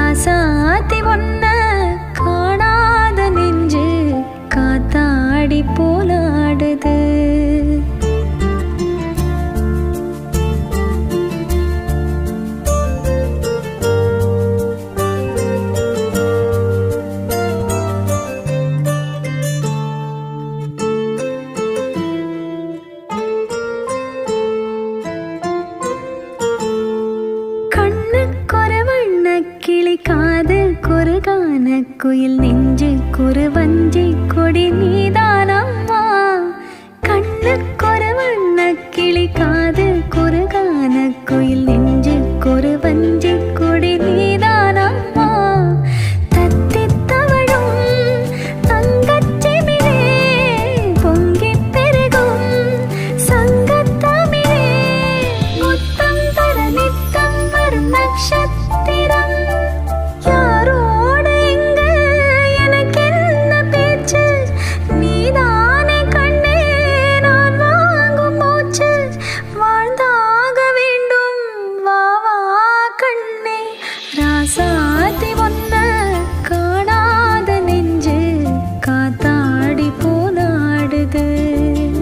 ராசாத்தி ஒன்ன காணாத நெஞ்சு காத்தாடி போலாடுது. காது குறுகான குயில் நெஞ்சு குறு வஞ்சி கொடி நீதா